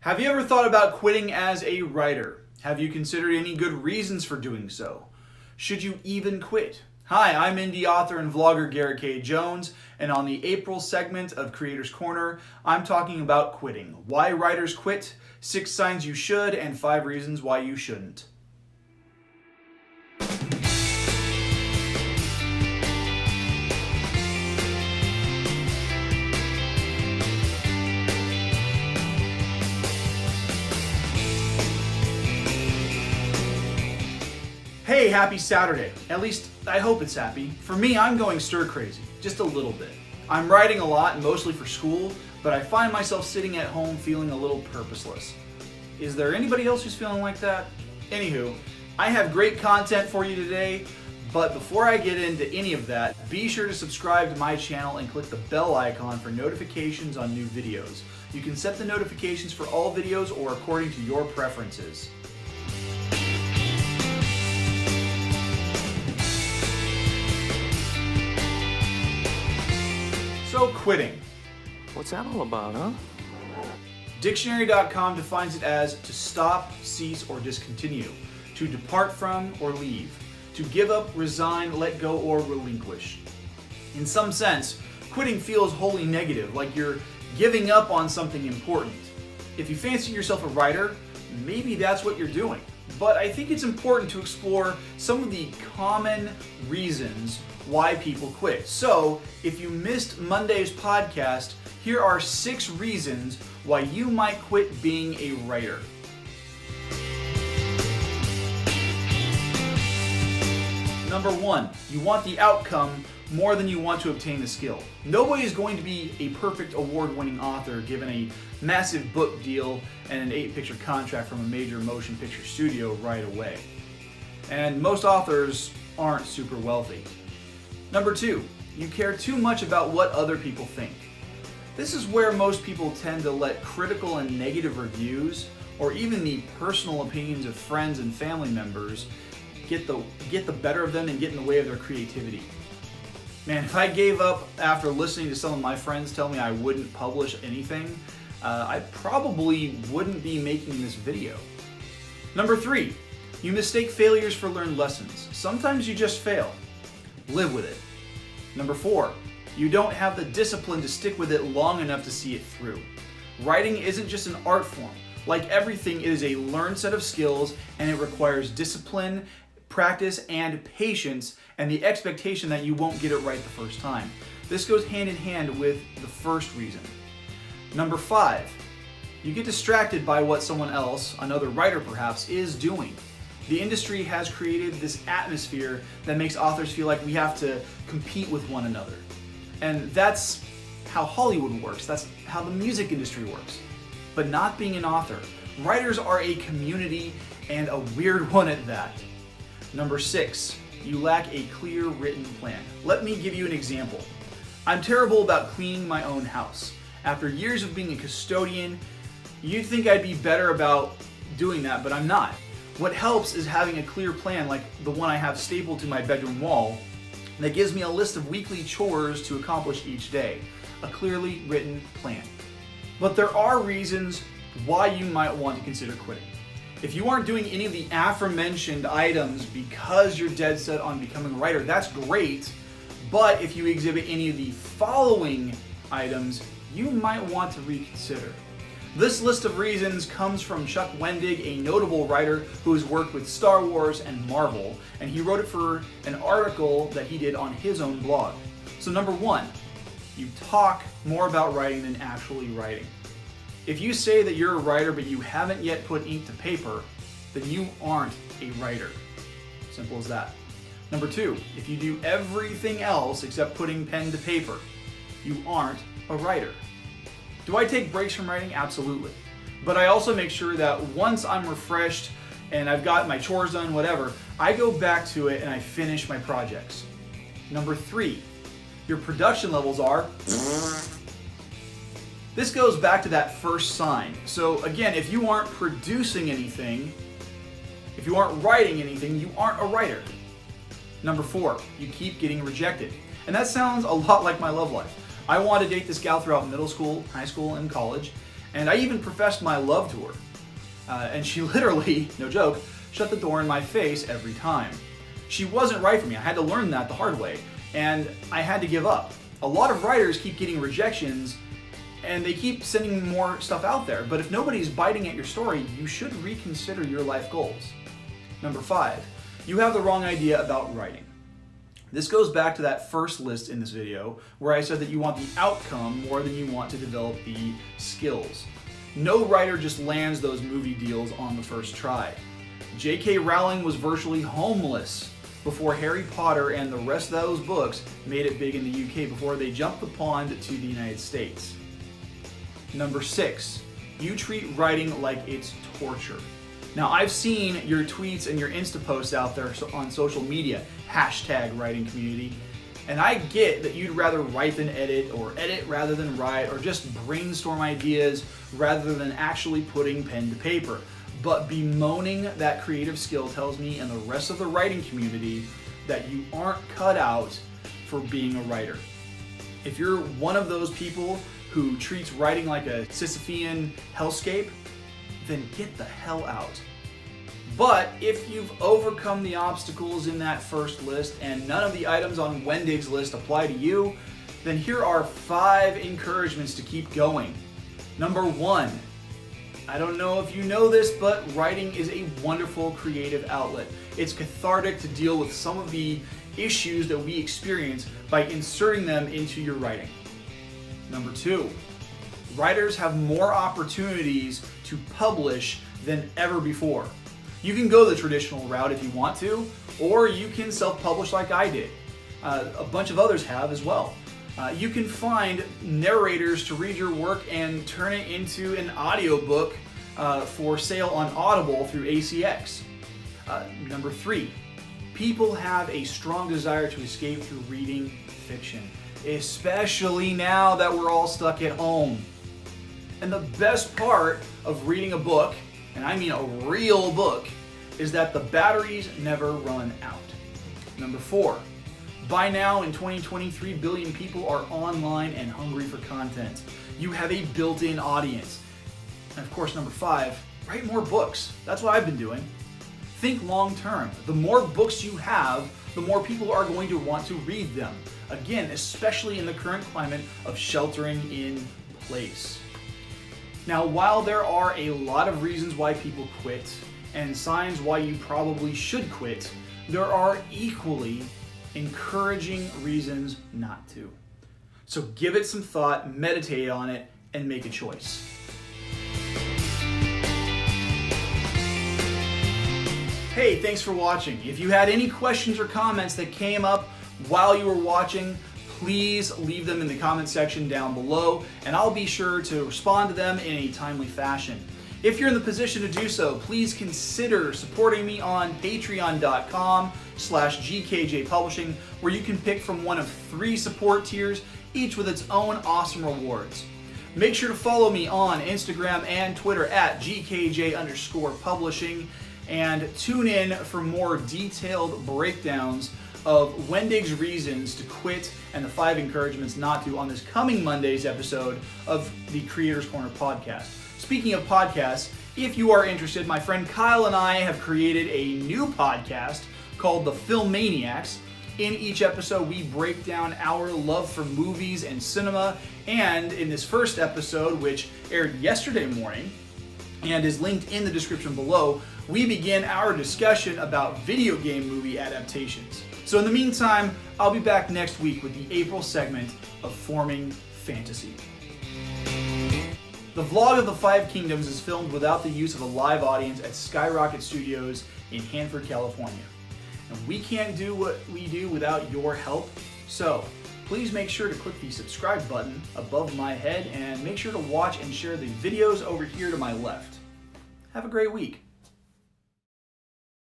Have you ever thought about quitting as a writer? Have you considered any good reasons for doing so? Should you even quit? Hi, I'm indie author and vlogger Garrett K. Jones, and on the April segment of Creators Corner, I'm talking about quitting. Why writers quit, 6 signs you should, and 5 reasons why you shouldn't. Hey, happy Saturday. At least, I hope it's happy. For me, I'm going stir crazy, just a little bit. I'm writing a lot, mostly for school, but I find myself sitting at home feeling a little purposeless. Is there anybody else who's feeling like that? Anywho, I have great content for you today, but before I get into any of that, be sure to subscribe to my channel and click the bell icon for notifications on new videos. You can set the notifications for all videos or according to your preferences. So quitting. What's that all about, huh? Dictionary.com defines it as to stop, cease, or discontinue, to depart from or leave, to give up, resign, let go, or relinquish. In some sense, quitting feels wholly negative, like you're giving up on something important. If you fancy yourself a writer, maybe that's what you're doing. But I think it's important to explore some of the common reasons why people quit. So, if you missed Monday's podcast, here are 6 reasons why you might quit being a writer. Number 1, you want the outcome more than you want to obtain the skill. Nobody is going to be a perfect award-winning author given a massive book deal and an 8-picture contract from a major motion picture studio right away. And most authors aren't super wealthy. Number 2, you care too much about what other people think. This is where most people tend to let critical and negative reviews, or even the personal opinions of friends and family members, get the better of them and get in the way of their creativity. Man, if I gave up after listening to some of my friends tell me I wouldn't publish anything, I probably wouldn't be making this video. Number 3, you mistake failures for learned lessons. Sometimes you just fail. Live with it. Number 4, you don't have the discipline to stick with it long enough to see it through. Writing isn't just an art form. Like everything, it is a learned set of skills, and it requires discipline, practice, and patience, and the expectation that you won't get it right the first time. This goes hand in hand with the first reason. Number 5, you get distracted by what someone else, another writer perhaps, is doing. The industry has created this atmosphere that makes authors feel like we have to compete with one another. And that's how Hollywood works. That's how the music industry works. But not being an author. Writers are a community, and a weird one at that. Number 6, you lack a clear written plan. Let me give you an example. I'm terrible about cleaning my own house. After years of being a custodian, you'd think I'd be better about doing that, but I'm not. What helps is having a clear plan like the one I have stapled to my bedroom wall that gives me a list of weekly chores to accomplish each day. A clearly written plan. But there are reasons why you might want to consider quitting. If you aren't doing any of the aforementioned items because you're dead set on becoming a writer, that's great. But if you exhibit any of the following items, you might want to reconsider. This list of reasons comes from Chuck Wendig, a notable writer who has worked with Star Wars and Marvel, and he wrote it for an article that he did on his own blog. So number 1, you talk more about writing than actually writing. If you say that you're a writer but you haven't yet put ink to paper, then you aren't a writer. Simple as that. Number 2, if you do everything else except putting pen to paper, you aren't a writer. Do I take breaks from writing? Absolutely. But I also make sure that once I'm refreshed and I've got my chores done, whatever, I go back to it and I finish my projects. Number 3, your production levels are... This goes back to that first sign. So again, if you aren't producing anything, if you aren't writing anything, you aren't a writer. Number 4, you keep getting rejected. And that sounds a lot like my love life. I wanted to date this gal throughout middle school, high school, and college, And I even professed my love to her. And she literally, no joke, shut the door in my face every time. She wasn't right for me. I had to learn that the hard way, and I had to give up. A lot of writers keep getting rejections, and they keep sending more stuff out there, but if nobody's biting at your story, you should reconsider your life goals. Number 5, you have the wrong idea about writing. This goes back to that first list in this video where I said that you want the outcome more than you want to develop the skills. No writer just lands those movie deals on the first try. J.K. Rowling was virtually homeless before Harry Potter and the rest of those books made it big in the UK before they jumped the pond to the United States. Number 6, you treat writing like it's torture. Now, I've seen your tweets and your Insta posts out there on social media, #writing community, and I get that you'd rather write than edit, or edit rather than write, or just brainstorm ideas rather than actually putting pen to paper. But bemoaning that creative skill tells me and the rest of the writing community that you aren't cut out for being a writer. If you're one of those people who treats writing like a Sisyphean hellscape, then get the hell out. But if you've overcome the obstacles in that first list and none of the items on Wendig's list apply to you, then here are 5 encouragements to keep going. Number 1, I don't know if you know this, but writing is a wonderful creative outlet. It's cathartic to deal with some of the issues that we experience by inserting them into your writing. Number 2, writers have more opportunities to publish than ever before. You can go the traditional route if you want to, or you can self-publish like I did. A bunch of others have as well. You can find narrators to read your work and turn it into an audiobook for sale on Audible through ACX. Number 3, people have a strong desire to escape through reading fiction, especially now that we're all stuck at home. And the best part of reading a book, and I mean a real book, is that the batteries never run out. Number 4, by now in 2023, billion people are online and hungry for content. You have a built-in audience. And of course, number 5, write more books. That's what I've been doing. Think long-term. The more books you have, the more people are going to want to read them. Again, especially in the current climate of sheltering in place. Now, while there are a lot of reasons why people quit and signs why you probably should quit, there are equally encouraging reasons not to. So give it some thought, meditate on it, and make a choice. Hey, thanks for watching. If you had any questions or comments that came up while you were watching, please leave them in the comment section down below, and I'll be sure to respond to them in a timely fashion. If you're in the position to do so, please consider supporting me on patreon.com/GKJ Publishing, where you can pick from one of 3 support tiers, each with its own awesome rewards. Make sure to follow me on Instagram and Twitter at GKJ_publishing, and tune in for more detailed breakdowns of Wendig's reasons to quit and the 5 encouragements not to on this coming Monday's episode of the Creators Corner podcast. Speaking of podcasts, if you are interested, my friend Kyle and I have created a new podcast called the Filmaniacs. In each episode, we break down our love for movies and cinema, and in this first episode, which aired yesterday morning and is linked in the description below, we begin our discussion about video game movie adaptations. So in the meantime, I'll be back next week with the April segment of Forming Fantasy. The vlog of the 5 Kingdoms is filmed without the use of a live audience at Skyrocket Studios in Hanford, California. And we can't do what we do without your help, so please make sure to click the subscribe button above my head and make sure to watch and share the videos over here to my left. Have a great week.